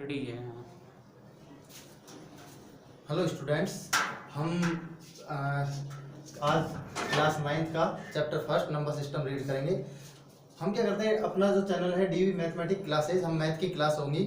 Ready है। Hello students, हम आज क्लास 9 का chapter first number system read करेंगे। हम क्या करते हैं, अपना जो चैनल है डीवी मैथमेटिक्स क्लासेज, हम मैथ की क्लास होंगी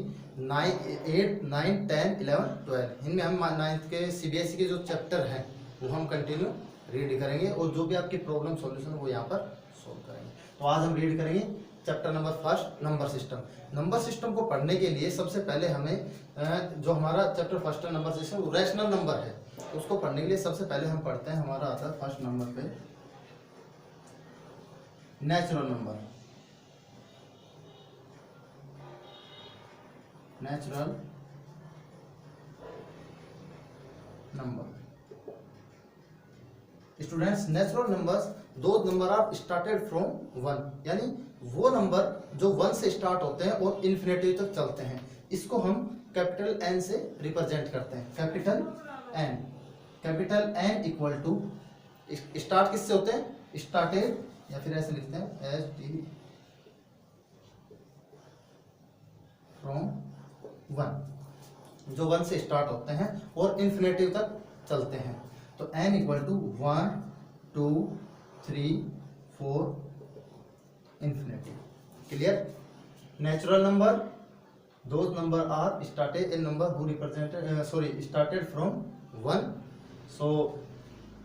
8, 9, 10, 11, 12। इनमें हम 9th के सीबीएसई के जो चैप्टर हैं वो हम कंटिन्यू रीड करेंगे और जो भी आपकी प्रॉब्लम सॉल्यूशन वो यहाँ पर सोल्व करेंगे। तो आज हम रीड करेंगे chapter number first number system. Number system को पढ़ने के लिए सबसे पहले हमें जो हमारा chapter first number system rational number है, उसको पढ़ने के लिए सबसे पहले हम पढ़ते हैं, हमारा आता है फर्स्ट नंबर पे natural number. Natural number students, natural numbers दो नंबर आर स्टार्टेड फ्रॉम 1, यानी वो नंबर जो 1 से स्टार्ट होते हैं और इन्फिनिटी तक चलते हैं। इसको हम कैपिटल एन से रिप्रेजेंट करते हैं। Capital N equal to, start किससे होते हैं, स्टार्टेड, या फिर ऐसे लिखते हैं एस टी फ्रॉम 1, जो 1 से स्टार्ट होते हैं और इन्फिनिटी तक चलते हैं। तो n equal to 1, 2, 3, 4 infinity. Clear? Natural number, those number are started in number who represented started from 1। So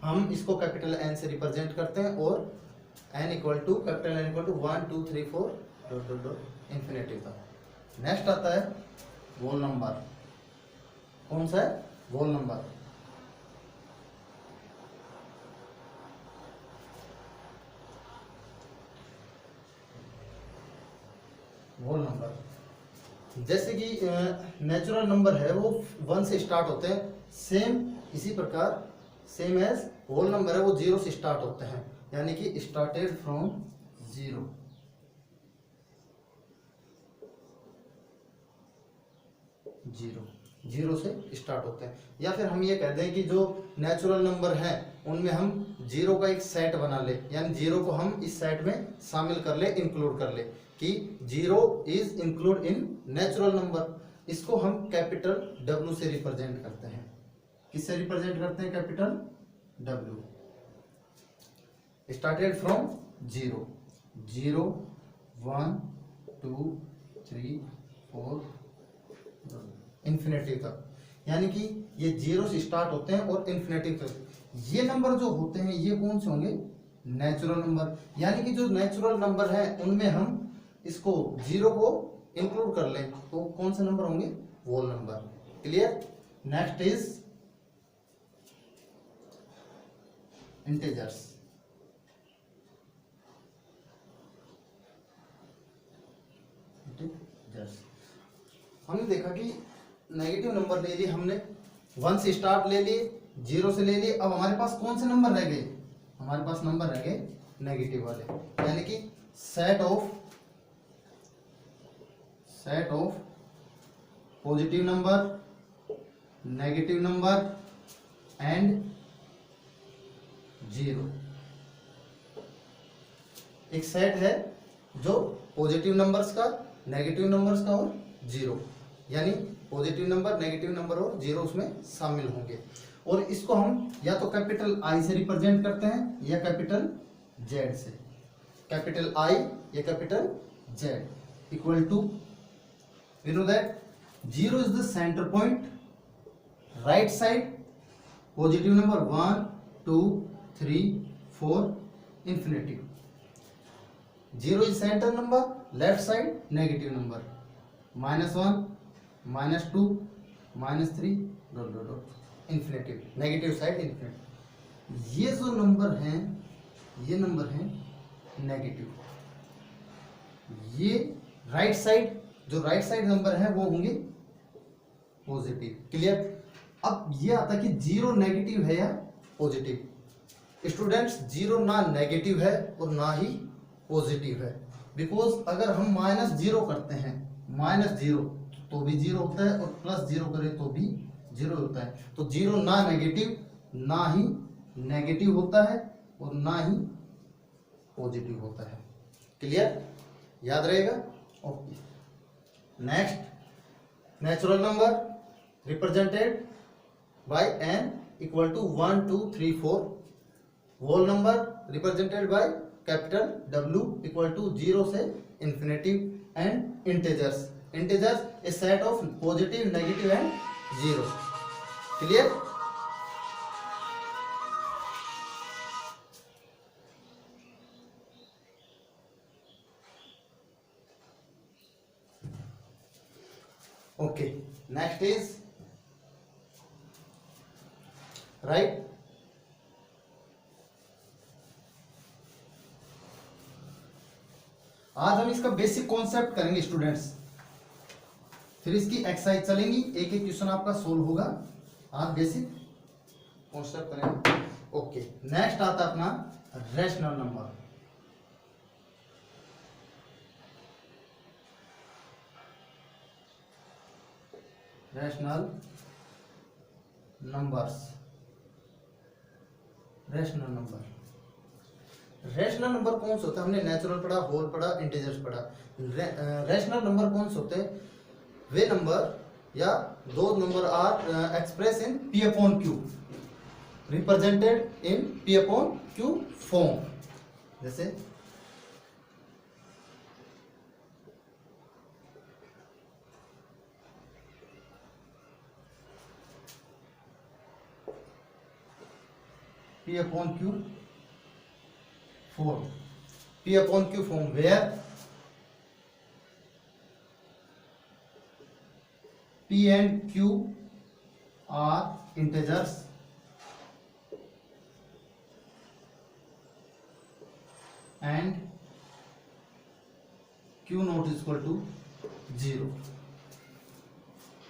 हम इसको कैपिटल n से रिप्रेजेंट करते हैं और n equal to capital n equal to 1, 2, 3, 4 infinity तक। नेक्स्ट आता है होल नंबर। कौन सा है? Whole number. होल नंबर जैसे कि नेचुरल नंबर है वो 1 से स्टार्ट होते हैं, सेम इसी प्रकार सेम एज होल नंबर है वो 0 से स्टार्ट होते हैं, यानी कि स्टार्टेड फ्रॉम 0। जीरो से स्टार्ट होते हैं। या फिर हम ये कह दें कि जो नेचुरल नंबर हैं उनमें हम 0 का एक सेट बना ले, यानी 0 को हम इस सेट में शामिल कर ले, इंक्लूड कर ले कि 0 is include in natural number. इसको हम कैपिटल W से रिप्रेजेंट करते हैं। किससे रिप्रेजेंट करते हैं? Capital W। Started from 0, 0, 1, 2, 3, 4 infinity तक, यानी कि ये 0 से स्टार्ट होते हैं और इन्फिनिटी तक। ये नंबर जो होते हैं ये कौन से होंगे? Natural number. यानी कि जो नेचुरल नंबर है उनमें हम इसको 0 को इंक्लूड कर लें तो कौन से नंबर होंगे? Whole number. Clear? Next is integers. हमने देखा कि नेगेटिव नंबर ले लिए हमने, 1 से स्टार्ट ले लिए, 0 से ले लिए। अब हमारे पास कौन से नंबर रह गए? हमारे पास नंबर रह गए नेगेटिव वाले, यानी कि set of positive number, negative number and 0। एक सेट है जो पॉजिटिव नंबर्स का, नेगेटिव नंबर्स का और 0, यानी पॉजिटिव नंबर, नेगेटिव नंबर और 0 उसमें शामिल होंगे। और इसको हम या तो कैपिटल I से रिप्रेजेंट करते हैं या कैपिटल Z से। कैपिटल I या capital Z equal to, we know that 0 is the centre point, right side positive number 1, 2, 3, 4 infinity. 0 is centre number, left side negative number, -1, -2, -3 infinity, negative side infinity. ये जो number हैं ये number हैं negative. ये right side, जो right side number है वो होंगे पॉजिटिव। क्लियर? अब ये आता कि 0 नेगेटिव है या पॉजिटिव। स्टूडेंट्स, 0 ना नेगेटिव है और ना ही पॉजिटिव है, बिकॉज अगर हम -0 करते हैं, -0 तो भी 0 होता है और +0 करें तो भी 0 होता है। तो 0 ना नेगेटिव, ना ही नेगेटिव होता है और ना ही पॉजिटिव होता है। क्लियर? याद रहेगा? Okay. Next natural number represented by n equal to 1 2 3 4, whole number represented by capital W equal to 0 से infinity, and integers a set of positive, negative and zero. Clear? Okay, next is right. आज हम इसका basic concept करेंगे students, फिर इसकी exercise चलेंगी, एक एक क्वेश्चन आपका सोल्व होगा। आज बेसिक कॉन्सेप्ट करेंगे। ओके, नेक्स्ट आता है अपना rational number. Rational numbers, rational number. Rational number कौन से होता है? हमने नेचुरल पढ़ा, होल पढ़ा, इंटीजर्स पढ़ा। रैशनल नंबर कौन से होते हैं? वे नंबर या दो number are express in P upon Q, represented in P upon Q form. जैसे P upon Q form, P upon Q form where P and Q are integers and Q naught is equal to 0,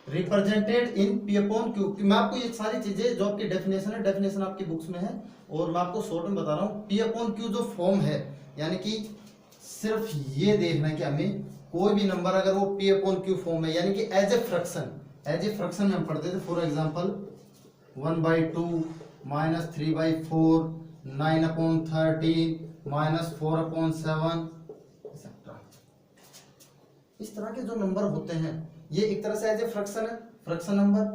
represented in P upon Q. मैं आपको ये सारी चीजें जो आपकी definition है, definition आपकी बुक्स में है, और मैं आपको शॉर्ट में बता रहा हूँ। पी अपॉन क्यू जो फॉर्म है, यानी कि सिर्फ ये देखना कि हमें कोई भी नंबर अगर वो पी अपॉन क्यू फॉर्म है, यानी कि एज ए फ्रैक्शन में हम पढ़ते थे। For example 1/2 -3/4 9/13 -4/7 etcetera. इस तरह के जो नंबर होते हैं ये एक तरह से एज ए फ्रैक्शन है, फ्रैक्शन नंबर।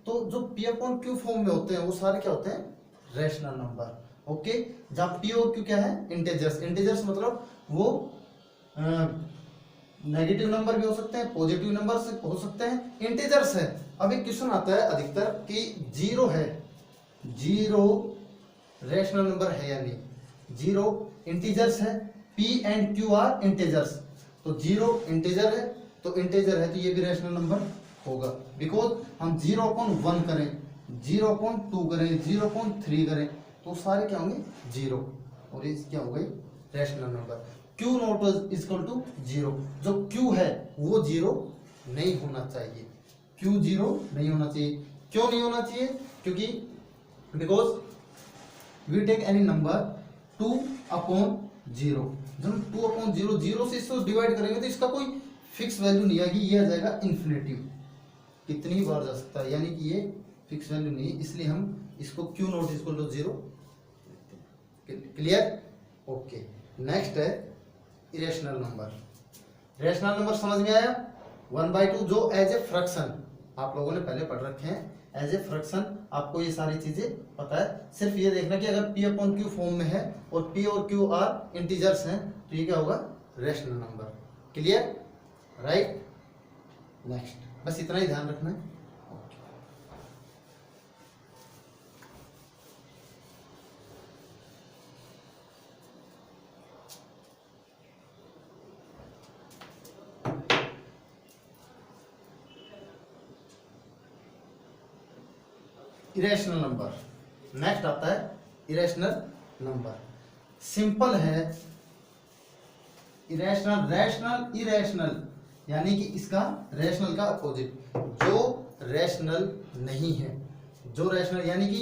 तो जो पी अपॉन क्यू फॉर्म में होते हैं वो सारे क्या होते हैं? Rational number. ओके, जब पी और क्यू क्या है? इंटीजर्स। इंटीजर्स मतलब वो नेगेटिव नंबर भी हो सकते हैं, पॉजिटिव नंबर से हो सकते हैं, इंटीजर्स है। अब एक क्वेश्चन आता है अधिकतर कि जीरो है, जीरो रैशनल नंबर है या नहीं? जीरो इंटीजर्स है, P and Q R integers, तो जीरो इंटीजर है, तो इंटीजर है तो ये भी रैशनल नंबर होगा। बिकॉज हम 0/1 करें, 0/2 करें, 0/3 करें तो सारे क्या होंगे? जीरो, और ये क्या हो गई? Rational number. Q not is equal to 0, जो Q है वो जीरो नहीं होना चाहिए, Q जीरो नहीं होना चाहिए। क्यों नहीं होना चाहिए? क्योंकि because we take any number 2/0, जब 2/0 जीरो से इसको डिवाइड करेंगे तो इसका कोई फिक्स वैल्यू नहीं आएगी, ये आ जाएगा इन्फिनिटिव, कितनी बार जा सकता है, यानी कि ये फिक्स वैल्यू नहीं है, इसलिए हम इसको Q not equal to 0। Clear? Okay, next है इरेशनल नंबर। रैशनल नंबर समझ में आया? 1/2 जो एज ए फ्रैक्शन आप लोगों ने पहले पढ़ रखे हैं, एज ए फ्रैक्शन आपको ये सारी चीजें पता है। सिर्फ ये देखना कि अगर P अपॉन Q फॉर्म में है और P और Q आर इंटीजर्स हैं तो ये क्या होगा? Rational number. Clear? Right, next, बस इतना ही ध्यान रखना है। इरेशनल नंबर, नेक्स्ट आता है इरेशनल नंबर। सिंपल है, इरेशनल, रैशनल, इरेशनल, यानी कि इसका रैशनल का अपोजिट, जो रैशनल नहीं है, जो रैशनल यानी कि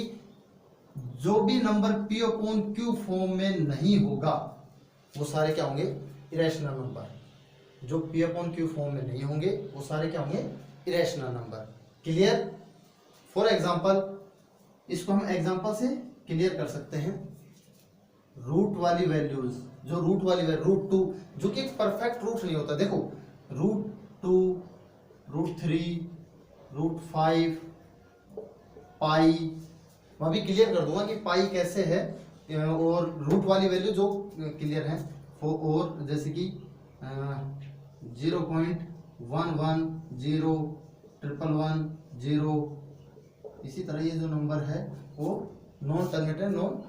जो भी number P upon Q form में नहीं होगा वो सारे क्या होंगे? Irrational number. जो P अपॉन Q फॉर्म में नहीं होंगे वो सारे क्या होंगे? Irrational number. Clear? For example, इसको हम एग्जाम्पल से क्लियर कर सकते हैं। रूट वाली वैल्यूज, जो रूट वाली वैल्यू √2 जो कि एक परफेक्ट रूट नहीं होता, देखो √2, √3, √5 पाई, मैं अभी क्लियर कर दूंगा कि पाई कैसे है, और रूट वाली वैल्यू जो क्लियर है और जैसे कि 0.110110, इसी तरह ये जो नंबर है वो नॉन टर्मिनेटेड नॉन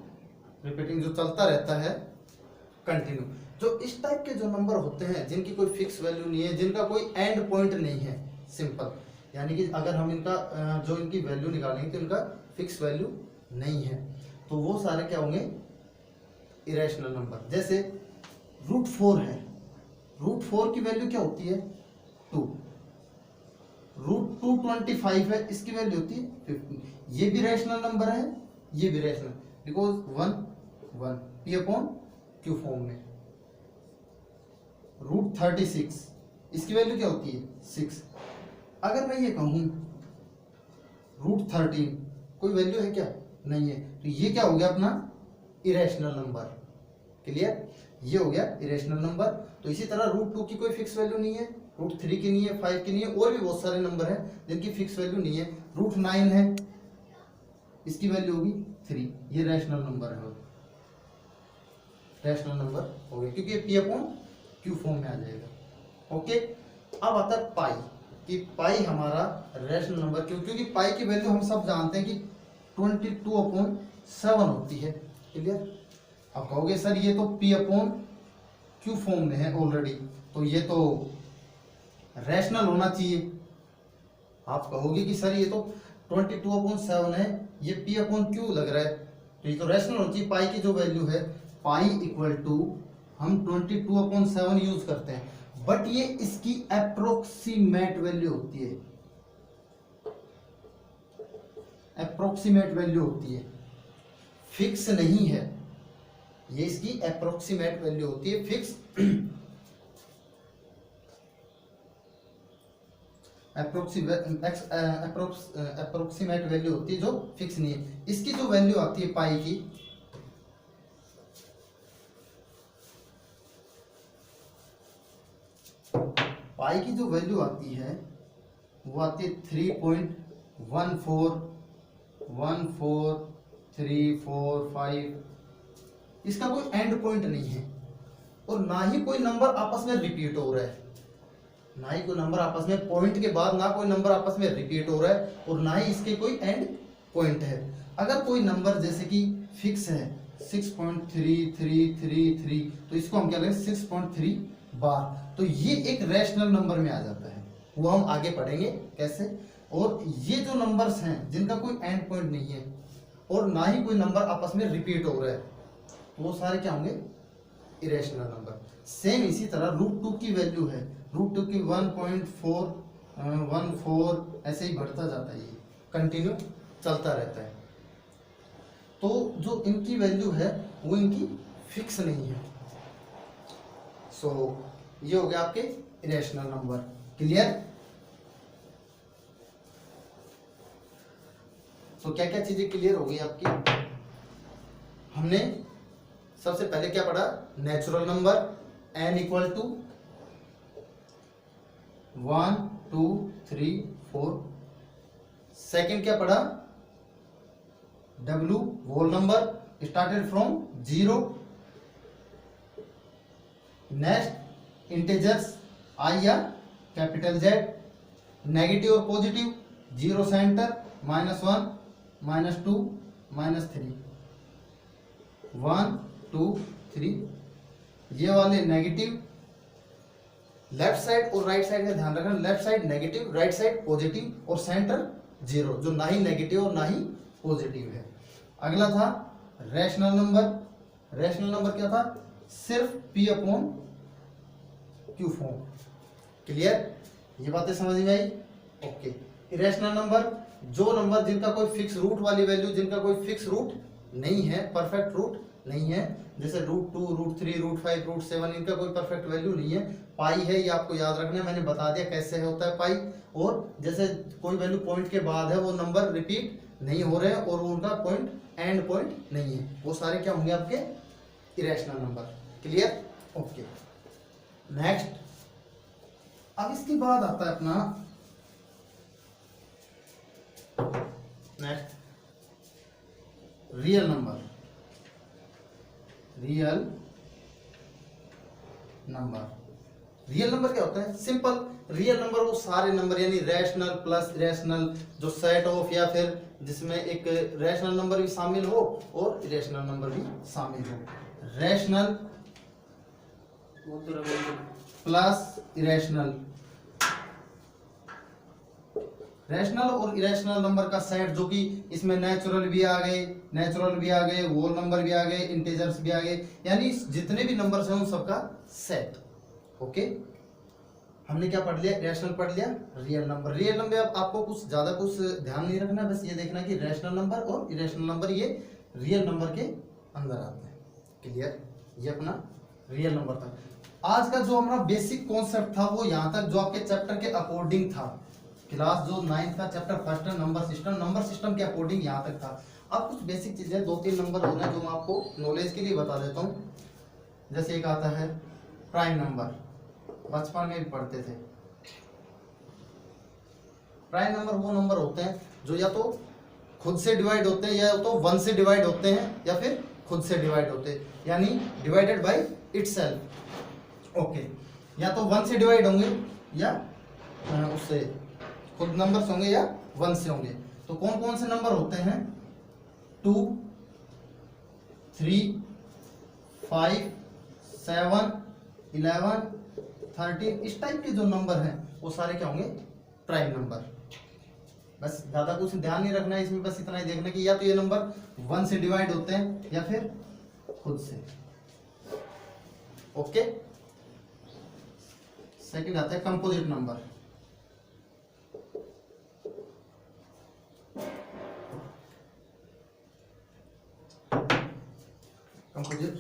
रिपीटिंग जो चलता रहता है कंटिन्यू। जो इस टाइप के जो नंबर होते हैं जिनकी कोई फिक्स वैल्यू नहीं है, जिनका कोई एंड पॉइंट नहीं है, सिंपल, यानी कि अगर हम इनका जो इनकी वैल्यू निकालेंगे तो इनका फिक्स वैल्यू नहीं है, तो वो सारे क्या होंगे, इरेशनल नंबर। जैसे √4 है, √4 की वैल्यू क्या होती है 2, √225 है, इसकी वैल्यू होती है 50। ये भी रैशनल नंबर है, ये भी रैशनल, बिकॉज 1 1 P/Q फॉर्म में। √36 इसकी वैल्यू क्या होती है 6। अगर मैं ये कहूं √13 कोई वैल्यू है क्या, नहीं है, तो ये क्या हो गया अपना इरेशनल नंबर। क्लियर, ये हो गया इरेशनल नंबर। तो इसी तरह √2 की कोई फिक्स वैल्यू नहीं है, √3 की नहीं है, 5 की नहीं है, और भी बहुत सारे नंबर हैं जिनकी फिक्स वैल्यू नहीं है। √9 है, इसकी वैल्यू होगी 3, ये रैशनल नंबर है, रैशनल नंबर हो गया क्योंकि P/Q फॉर्म में आ जाएगा। ओके, अब आता है पाई, कि पाई हमारा रैशनल नंबर क्यों, क्योंकि पाई की वैल्यू हम सब जानते हैं कि 22/7 होती है। क्लियर, अब कहोगे सर ये तो P/Q फॉर्म में है ऑलरेडी, तो ये तो रैशनल होना चाहिए। आप कहोगे कि सर ये तो 22/7 है, ये P/Q लग रहा है, तो ये तो रैशनल होना चाहिए। पाई की जो वैल्यू है, पाई इक्वल टू हम 22/7 यूज करते हैं, बट ये इसकी अप्रोक्सीमेट वैल्यू होती है, अप्रोक्सीमेट वैल्यू होती है, फिक्स नहीं है, ये इसकी अप्रोक्सीमेट वैल्यू होती है, फिक्स अप्रोक्सीमेट वैल्यू होती है जो फिक्स नहीं है। इसकी जो वैल्यू आती है पाई की, पाई की जो वैल्यू आती है वो आती है 3.1414345। इसका कोई एंड पॉइंट नहीं है, और ना ही कोई नंबर आपस में रिपीट हो रहा है, ना ही कोई नंबर आपस में पॉइंट के बाद ना कोई नंबर आपस में रिपीट हो रहा है, और ना ही इसके कोई एंड पॉइंट है। अगर कोई नंबर जैसे कि फिक्स है 6.3333, तो इसको हम क्या करें 6.3 बार, तो ये एक रैशनल नंबर में आ जाता है, वो हम आगे पढ़ेंगे कैसे। और ये जो नंबर्स हैं जिनका कोई एंड पॉइंट नहीं है और ना ही कोई नंबर आपस में रिपीट हो रहा है, तो वो सारे क्या होंगे, इरेशनल नंबर। सेम इसी तरह √2 की वैल्यू है, √2 की 1.414 ऐसे ही बढ़ता जाता है, ये कंटिन्यू चलता रहता है। तो जो इनकी वैल्यू है वो इनकी फिक्स नहीं है। सो ये हो गया आपके इरेशनल नंबर। क्लियर, तो क्या क्या चीजें क्लियर हो गई आपकी। हमने सबसे पहले क्या पढ़ा, natural number n equal to 1 2 3 4। Second क्या पढ़ा, W whole number started from 0। Next integers I या कैपिटल Z, नेगेटिव और पॉजिटिव, 0 सेंटर, -1 -2 -3, 1 2 3। ये वाले नेगेटिव, लेफ्ट साइड और राइट साइड का ध्यान रखना, left side negative, right side positive, और सेंटर 0 जो ना ही नेगेटिव और ना ही पॉजिटिव है। अगला था रैशनल नंबर। रैशनल नंबर क्या था, सिर्फ P/Q फॉर्म। क्लियर, ये बातें समझ में आई। ओके, इरेशनल नंबर, जो नंबर जिनका कोई फिक्स रूट वाली वैल्यू, जिनका कोई फिक्स रूट नहीं है, परफेक्ट रूट नहीं है, जैसे √2 √3 √5 √7, इनका कोई परफेक्ट वैल्यू नहीं है। पाई है, ये आपको याद रखना है, मैंने बता दिया कैसे होता है पाई। और जैसे कोई वैल्यू पॉइंट के बाद है, वो नंबर रिपीट नहीं हो रहे हैं और उनका पॉइंट एंड पॉइंट नहीं है, वो सारे क्या होंगे आपके irrational number. Clear, okay. Next, अब इसके बाद आता है अपना रियल नंबर, रियल नंबर क्या होता है? सिंपल, रियल नंबर वो सारे नंबर यानी रैशनल प्लस इरेशनल जो सेट ऑफ, या फिर जिसमें एक रैशनल नंबर भी शामिल हो और इरेशनल नंबर भी शामिल हो। रैशनल प्लस इरेशनल, रैशनल और इरेशनल नंबर का सेट, जो कि इसमें नेचुरल भी आ गए, होल नंबर भी आ गए, इंटीजर्स भी आ गए, यानी जितने भी नंबर्स हैं उन सबका सेट। ओके, हमने क्या पढ़ लिया? रैशनल पढ़ लिया, रियल नंबर। रियल नंबर आपको कुछ ज्यादा कुछ ध्यान नहीं रखना, बस ये देखना कि रैशनल नंबर और इरेशनल नंबर ये रियल नंबर के अंदर आते हैं। क्लियर? ये अपना रियल नंबर था। आज का जो हमारा बेसिक कॉन्सेप्ट था वो यहाँ तक, जो आपके चैप्टर के अकॉर्डिंग था। क्लास जो 9th का चैप्टर फर्स्ट है नंबर सिस्टम के अकॉर्डिंग यहाँ तक था। अब कुछ बेसिक चीजें 2-3 नंबर हो रहे हैं जो मैं आपको नॉलेज के लिए बता देता हूँ। जैसे एक आता है प्राइम नंबर, बचपन में भी पढ़ते थे। प्राइम नंबर वो नंबर होते हैं जो या तो खुद से डिवाइड होते हैं, या तो 1 से डिवाइड होते हैं, या फिर खुद से डिवाइड होते हैं, यानी डिवाइडेड बाय इटसेल्फ। ओके, या तो 1 से डिवाइड होंगे, या उससे खुद नंबर्स होंगे, या 1 से होंगे। तो कौन कौन से नंबर होते हैं? 2, 3, 5, 7, 11, 13, इस टाइप के जो नंबर हैं वो सारे क्या होंगे? Prime number. बस ज्यादा कुछ ध्यान नहीं रखना है इसमें, बस इतना ही देखना कि या तो ये नंबर 1 से डिवाइड होते हैं या फिर खुद से। ओके, सेकंड आता है composite number. Composite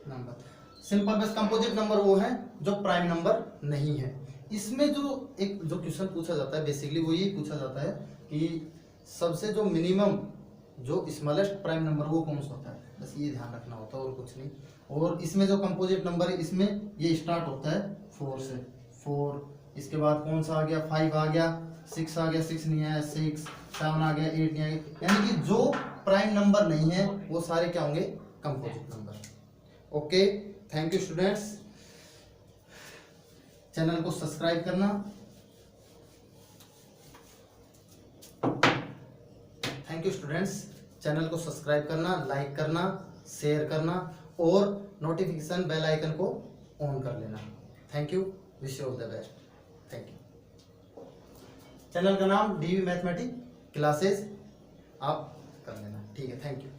number simple, बस कंपोजिट नंबर वो है जो प्राइम नंबर नहीं है। इसमें जो एक जो क्वेश्चन पूछा जाता है बेसिकली वो ये पूछा जाता है कि सबसे जो मिनिमम जो स्मॉलेस्ट प्राइम नंबर वो कौन सा होता है, बस ये ध्यान रखना होता है और कुछ नहीं। और इसमें जो कंपोजिट नंबर है इसमें ये स्टार्ट होता है 4 से। 4, इसके बाद कौन सा आ गया? 5 आ गया, 6 आ गया, 6 नहीं आया, 6, 7 आ गया, 8 नहीं आ गया, यानी कि जो प्राइम नंबर नहीं है वो सारे क्या होंगे? Composite number. Okay, thank you students. Channel को सब्सक्राइब करना। थैंक यू स्टूडेंट्स, चैनल को सब्सक्राइब करना, लाइक करना, शेयर करना और नोटिफिकेशन बेल आइकन को ऑन कर लेना। Thank you, wish you all the best. Thank you. Channel का नाम डीवी मैथमेटिक्स क्लासेस आप कर लेना, ठीक है? Thank you.